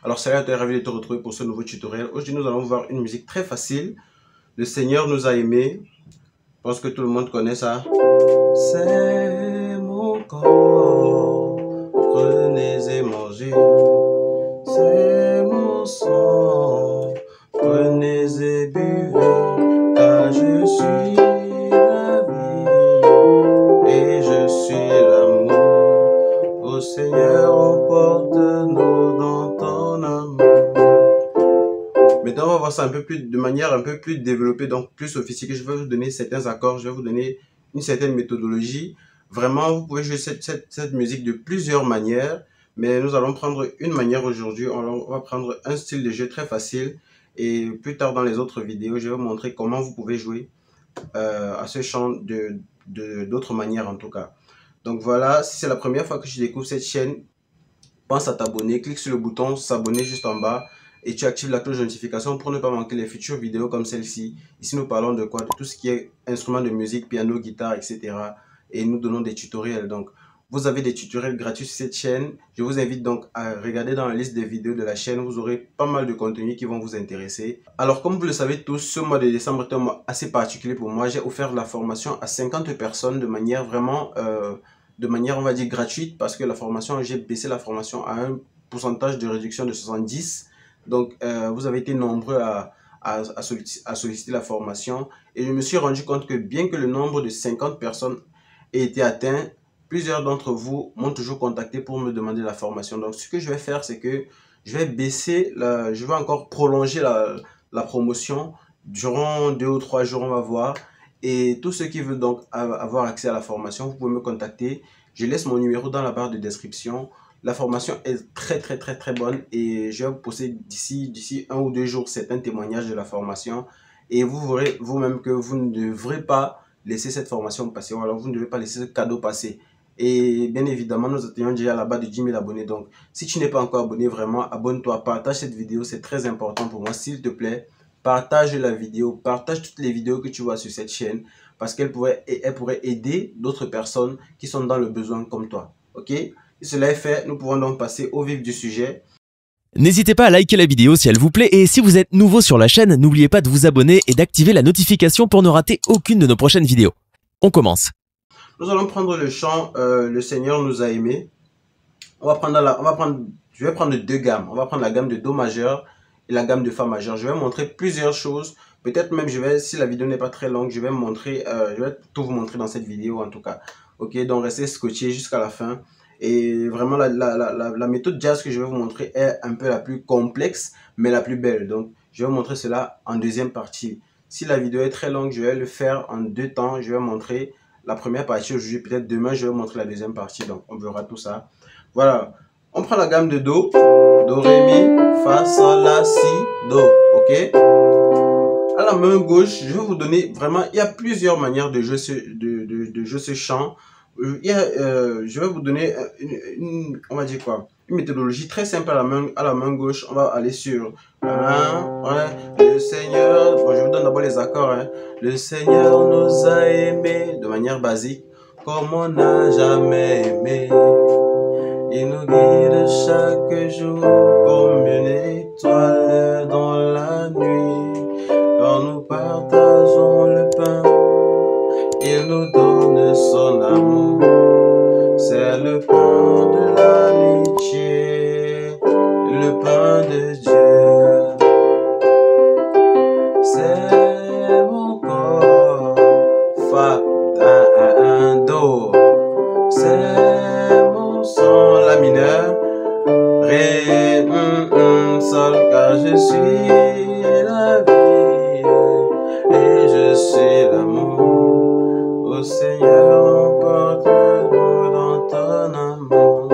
Alors salut, t'es ravi de te retrouver pour ce nouveau tutoriel. Aujourd'hui nous allons voir une musique très facile. Le Seigneur nous a aimés. Je pense que tout le monde connaît ça. C'est mon corps, prenez et mangez. C'est mon sang, prenez et buvez. Car je suis la vie et je suis l'amour. Ô Seigneur, emporte-nous dans ton amour. Maintenant, on va voir ça de manière un peu plus développée, donc plus sophistiquée. Je vais vous donner certains accords, je vais vous donner une certaine méthodologie. Vraiment, vous pouvez jouer cette musique de plusieurs manières, mais nous allons prendre une manière aujourd'hui. On va prendre un style de jeu très facile et plus tard dans les autres vidéos, je vais vous montrer comment vous pouvez jouer à ce chant d'autres manières en tout cas. Donc voilà, si c'est la première fois que tu découvres cette chaîne, pense à t'abonner, clique sur le bouton s'abonner juste en bas et tu actives la cloche de notification pour ne pas manquer les futures vidéos comme celle-ci. Ici, nous parlons de quoi? De tout ce qui est instruments de musique, piano, guitare, etc. Et nous donnons des tutoriels. Donc, vous avez des tutoriels gratuits sur cette chaîne. Je vous invite donc à regarder dans la liste des vidéos de la chaîne. Vous aurez pas mal de contenus qui vont vous intéresser. Alors, comme vous le savez tous, ce mois de décembre est un mois assez particulier pour moi. J'ai offert la formation à 50 personnes de manière vraiment... on va dire, gratuite, parce que la formation, j'ai baissé la formation à un pourcentage de réduction de 70. Donc, vous avez été nombreux à solliciter la formation. Et je me suis rendu compte que bien que le nombre de 50 personnes ait été atteint, plusieurs d'entre vous m'ont toujours contacté pour me demander la formation. Donc, ce que je vais faire, c'est que je vais encore prolonger la promotion durant 2 ou 3 jours, on va voir. Et tous ceux qui veulent donc avoir accès à la formation, vous pouvez me contacter. Je laisse mon numéro dans la barre de description. La formation est très bonne et je vais vous poster d'ici 1 ou 2 jours certains témoignages de la formation. Et vous verrez vous-même que vous ne devrez pas laisser cette formation passer. Ou alors vous ne devez pas laisser ce cadeau passer. Et bien évidemment, nous atteignons déjà la barre de 10 000 abonnés. Donc, si tu n'es pas encore abonné, vraiment, abonne-toi, partage cette vidéo. C'est très important pour moi, s'il te plaît. Partage la vidéo, partage toutes les vidéos que tu vois sur cette chaîne parce qu'elle pourrait aider d'autres personnes qui sont dans le besoin comme toi. Ok? Si cela est fait, nous pouvons donc passer au vif du sujet. N'hésitez pas à liker la vidéo si elle vous plaît et si vous êtes nouveau sur la chaîne, n'oubliez pas de vous abonner et d'activer la notification pour ne rater aucune de nos prochaines vidéos. On commence. Nous allons prendre le chant Le Seigneur nous a aimés. Je vais prendre 2 gammes. On va prendre la gamme de Do majeur et la gamme de Fa majeur. Je vais montrer plusieurs choses. Peut-être même, si la vidéo n'est pas très longue, je vais tout vous montrer dans cette vidéo en tout cas. Ok, donc restez scotché jusqu'à la fin. Et vraiment, la méthode jazz que je vais vous montrer est un peu la plus complexe, mais la plus belle. Donc, je vais vous montrer cela en deuxième partie. Si la vidéo est très longue, je vais le faire en 2 temps. Je vais montrer la première partie aujourd'hui. Peut-être demain, je vais vous montrer la deuxième partie. Donc, on verra tout ça. Voilà. On prend la gamme de Do. Do, Ré, Mi, Fa, Sol, La, Si, Do. Ok? À la main gauche, je vais vous donner vraiment... Il y a plusieurs manières de jouer ce chant. Je vais vous donner on va dire quoi? Une méthodologie très simple à la main gauche. On va aller sur le Seigneur. Bon, je vous donne d'abord les accords. Hein. Le Seigneur nous a aimés de manière basique, comme on n'a jamais aimé. Il nous guide chaque jour comme une étoile dans la nuit. Quand nous partageons le pain, il nous donne son amour. C'est le pain de l'amitié, le pain de Dieu. C'est mon corps, Fa, un, Do. C'est mon sang, La mineur, Ré, Sol, car je suis la vie et je suis l'amour. Ô Seigneur, emporte-nous dans ton amour.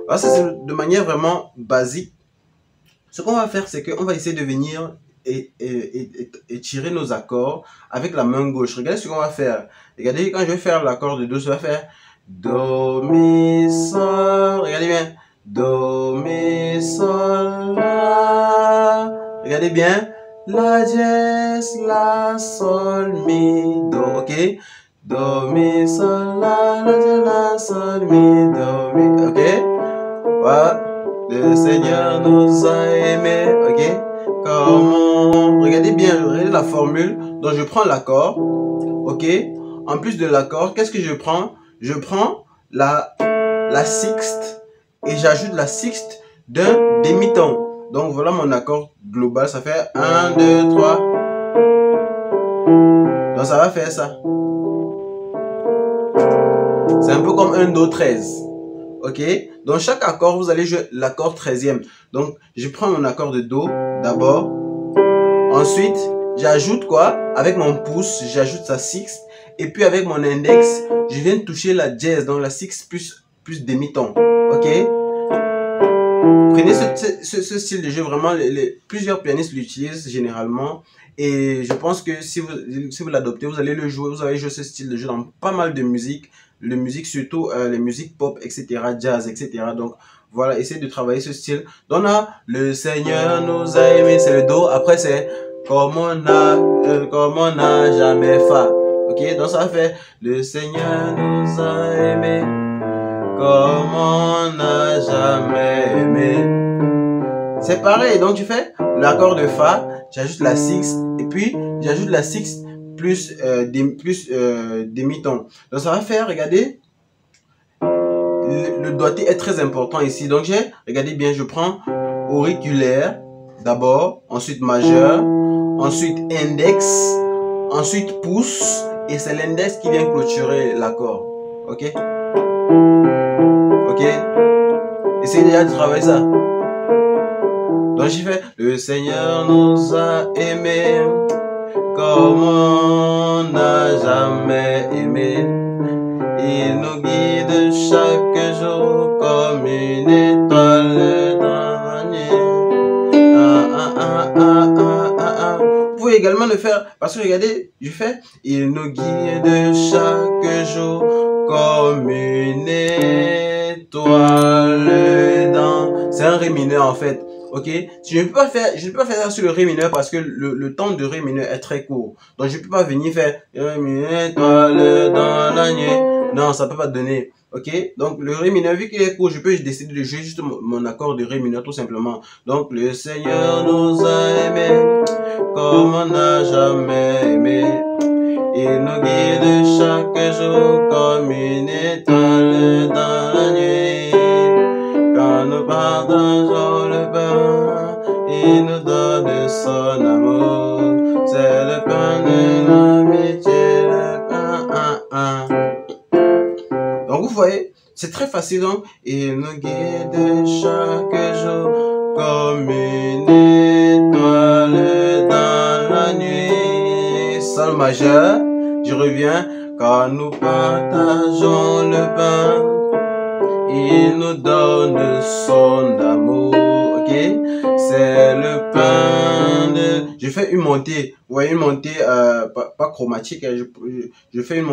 Alors ça, c'est de manière vraiment basique. Ce qu'on va faire, c'est qu'on va essayer de venir et tirer nos accords avec la main gauche. Regardez ce qu'on va faire. Regardez, quand je vais faire l'accord de Do, je vais faire Do, Mi, Sol. Regardez bien. Do, Mi, Sol, La. Regardez bien. La dièse, La, Sol, Mi, Do. Ok? Do, Mi, Sol, La, dièse, La, Sol, Mi, Do, Mi. Ok? Voilà. Le Seigneur nous a aimés, ok? Comment? Regardez bien, regardez la formule. Donc je prends l'accord, ok? En plus de l'accord, qu'est-ce que je prends? Je prends la sixte et j'ajoute la sixte d'un demi-ton. Donc voilà mon accord global, ça fait 1, 2, 3. Donc ça va faire ça. C'est un peu comme un Do 13. Ok? Dans chaque accord, vous allez jouer l'accord 13e. Donc je prends mon accord de Do d'abord. Ensuite, j'ajoute quoi? Avec mon pouce, j'ajoute sa sixte. Et puis avec mon index, je viens de toucher la dièse, donc la sixte plus demi-ton. Ok? Prenez ce style de jeu, vraiment, plusieurs pianistes l'utilisent généralement. Et je pense que si vous l'adoptez, vous allez le jouer, vous allez jouer ce style de jeu dans pas mal de musique. Les musiques, surtout les musiques pop, etc., jazz, etc. Donc voilà, essayez de travailler ce style. Donc on a le Seigneur nous a aimés, c'est le Do. Après c'est comme on n'a jamais Fa. Ok, donc ça fait le Seigneur nous a aimés comme on n'a jamais aimé. C'est pareil, donc tu fais l'accord de Fa, j'ajoute la sixte et puis j'ajoute la sixte plus demi-ton. Donc ça va faire, regardez, le doigté est très important ici. Donc regardez bien, je prends auriculaire d'abord, ensuite majeur, ensuite index, ensuite pouce, et c'est l'index qui vient clôturer l'accord. Ok? Ok? Essayez déjà de travailler ça. Donc j'ai fait le Seigneur nous a aimés comme on n'a jamais aimé. Il nous guide chaque jour comme une étoile dans la nuit. Vous pouvez également le faire parce que regardez, je fais il nous guide chaque jour comme une étoile dans. C'est un ré mineur en fait. Ok, je ne peux pas faire ça sur le ré mineur parce que le temps de ré mineur est très court. Donc je ne peux pas venir faire une étoile dans la nuit. Non, ça peut pas donner. Ok, donc le ré mineur, vu qu'il est court, je peux décider de jouer juste mon accord de ré mineur tout simplement. Donc le Seigneur nous a aimés comme on n'a jamais aimé. Il nous guide chaque jour comme une étoile dans la nuit. Quand nous partageons le pain, il nous donne son amour. C'est le pain de l'amitié, le pain. Donc vous voyez, c'est très facile. Donc, il nous guide chaque jour comme une étoile dans la nuit. Sol majeur, je reviens. Quand nous partageons le pain, il nous donne son amour, ok? C'est le pain de. Je fais une montée, vous voyez, une montée pas chromatique. Je fais une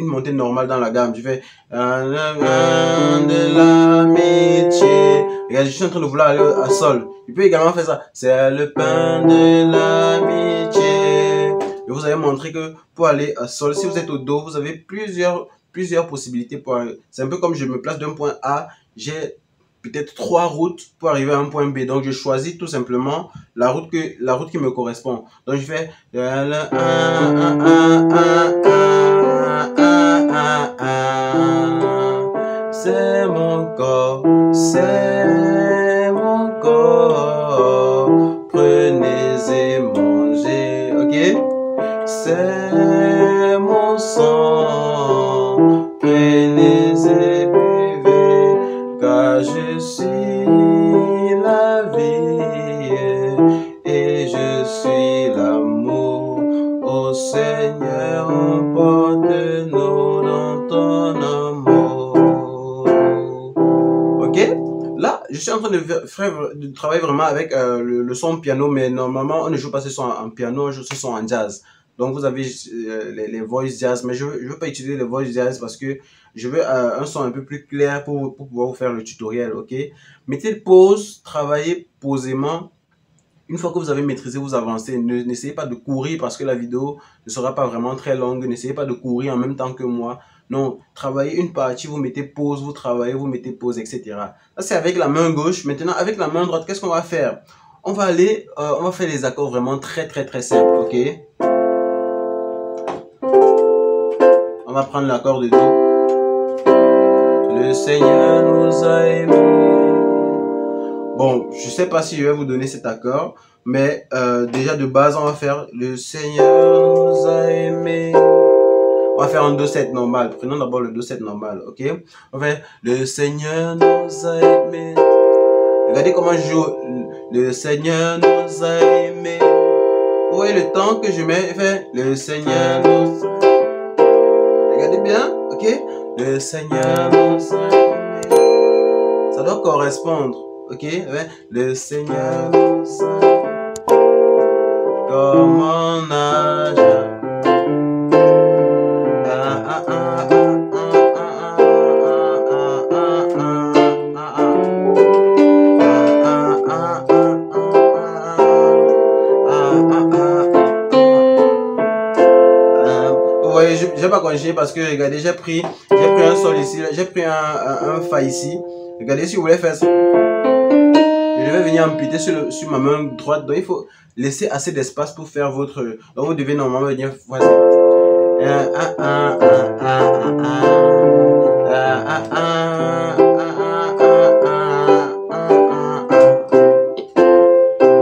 montée normale dans la gamme. Je fais le pain de l'amitié. Regarde, je suis en train de vouloir aller à sol. Je peux également faire ça. C'est le pain de l'amitié. Je vous avais montré que pour aller à sol, si vous êtes au do, vous avez plusieurs possibilités pour arriver. C'est un peu comme je me place d'un point A, j'ai peut-être 3 routes pour arriver à un point B. Donc je choisis tout simplement la route qui me correspond. Donc je fais c'est mon corps, c'est mon corps. Prenez et mangez, ok? C'est mon sang, prenez et buvez, car je suis la vie et je suis l'amour. Ô Seigneur, emporte-nous dans ton amour. Ok? Là, je suis en train de travailler vraiment avec le son piano, mais normalement, on ne joue pas ce son en piano, on joue ce son en jazz. Donc vous avez les voice jazz, mais je veux pas utiliser les voice jazz parce que je veux un son un peu plus clair pour pouvoir vous faire le tutoriel, ok? Mettez pause, travaillez posément. Une fois que vous avez maîtrisé, vous avancez. N'essayez pas de courir parce que la vidéo ne sera pas vraiment très longue. N'essayez pas de courir en même temps que moi. Non, travaillez une partie, vous mettez pause, vous travaillez, vous mettez pause, etc. Ça, c'est avec la main gauche. Maintenant, avec la main droite, qu'est-ce qu'on va faire? On va aller, on va faire les accords vraiment très simples, ok? On va prendre l'accord de Do. Le Seigneur nous a aimés. Bon, je sais pas si je vais vous donner cet accord, mais déjà de base, on va faire le Seigneur nous a aimés. On va faire un Do-7 normal. Prenons d'abord le Do-7 normal, ok? On va faire le Seigneur nous a aimés. Regardez comment je joue. Le Seigneur nous a aimés. Vous voyez le temps que je mets, je fais le Seigneur nous a aimés. Regardez bien, ok? Le Seigneur nous a aimés. Ça doit correspondre, ok? Le Seigneur nous a aimés. Comme un âge. Je vais pas continuer parce que regardez, j'ai pris un sol ici, j'ai pris un fa ici. Regardez, si vous voulez faire ça, je vais venir amputer sur ma main droite. Donc il faut laisser assez d'espace pour faire votre. Donc vous devez normalement venir voici.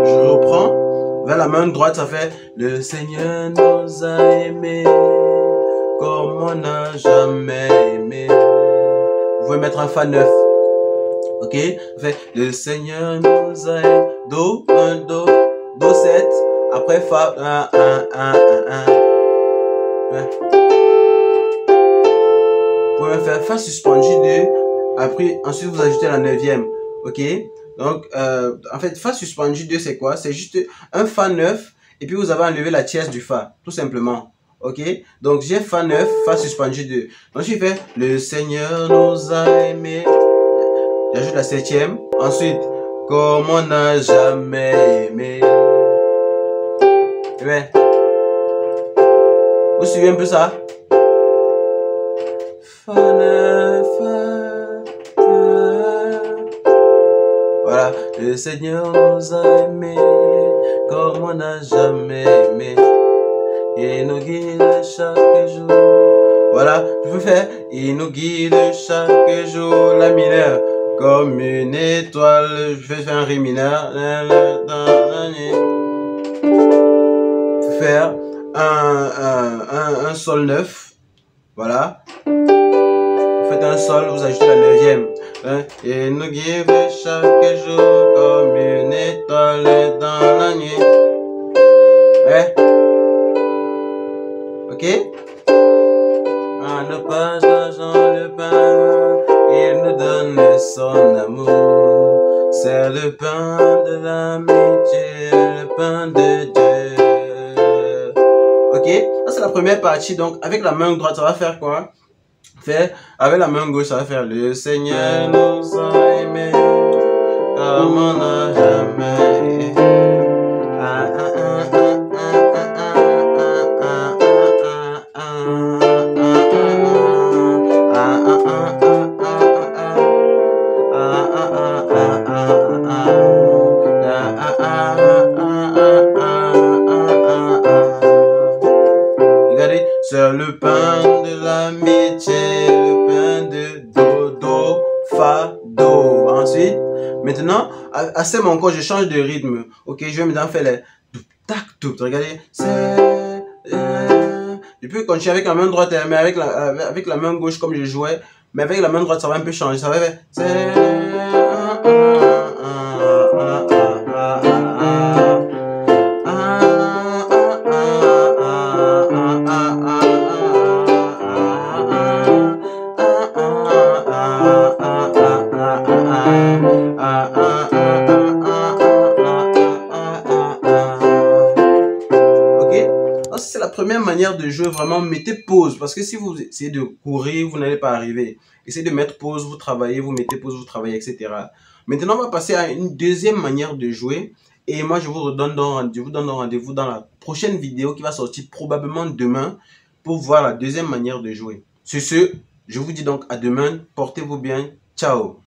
Je reprends vers la main droite, ça fait le Seigneur nous a aimés comme on n'a jamais aimé. Vous pouvez mettre un fa 9. Ok? Fait le Seigneur nous a aimés. Do, 1, Do, Do 7. Après fa 1, 1, 1, 1, 1. Ouais. Vous pouvez faire fa suspendu 2. Après, ensuite vous ajoutez la 9e. Ok? Donc, en fait, fa suspendu 2, c'est quoi? C'est juste un fa 9. Et puis vous avez enlevé la tierce du fa. Tout simplement. Ok, donc j'ai fa 9, fa suspendu 2. Donc je fais le Seigneur nous a aimés. J'ajoute la 7e. Ensuite, comme on n'a jamais aimé. Et bien, vous suivez un peu ça? Fa 9, fa. Voilà, le Seigneur nous a aimés comme on n'a jamais aimé. Il nous guide chaque jour. Voilà, je peux faire. Il nous guide chaque jour. La mineure, comme une étoile. Je vais faire un ré mineur. Je peux faire un sol 9. Voilà. Vous faites un sol, vous ajoutez la 9e. Il nous guide chaque jour comme une étoile dans la nuit. Ouais. Ok? Ne partage le pain, il nous donne son amour. C'est le pain de l'amitié, le pain de Dieu. Ok? Ça c'est la première partie. Donc avec la main droite, ça va faire quoi? Avec la main gauche, ça va faire le Seigneur nous a aimés comme on n'a jamais aimé. Regardez, c'est le pain de l'amitié, le pain de Do, Do, Fa, Do. Ensuite, maintenant, à ce moment, je change de rythme. Ok, je vais maintenant faire les tac, tout. Regardez, c'est. Je peux continuer avec la main droite, mais avec la main gauche comme je jouais. Mais avec la main droite, ça va un peu changer. Ça va faire. C'est la première manière de jouer. Vraiment, mettez pause. Parce que si vous essayez de courir, vous n'allez pas arriver. Essayez de mettre pause, vous travaillez, vous mettez pause, vous travaillez, etc. Maintenant, on va passer à une deuxième manière de jouer. Et moi, je vous donne rendez-vous dans la prochaine vidéo qui va sortir probablement demain pour voir la deuxième manière de jouer. Sur ce, je vous dis donc à demain. Portez-vous bien. Ciao.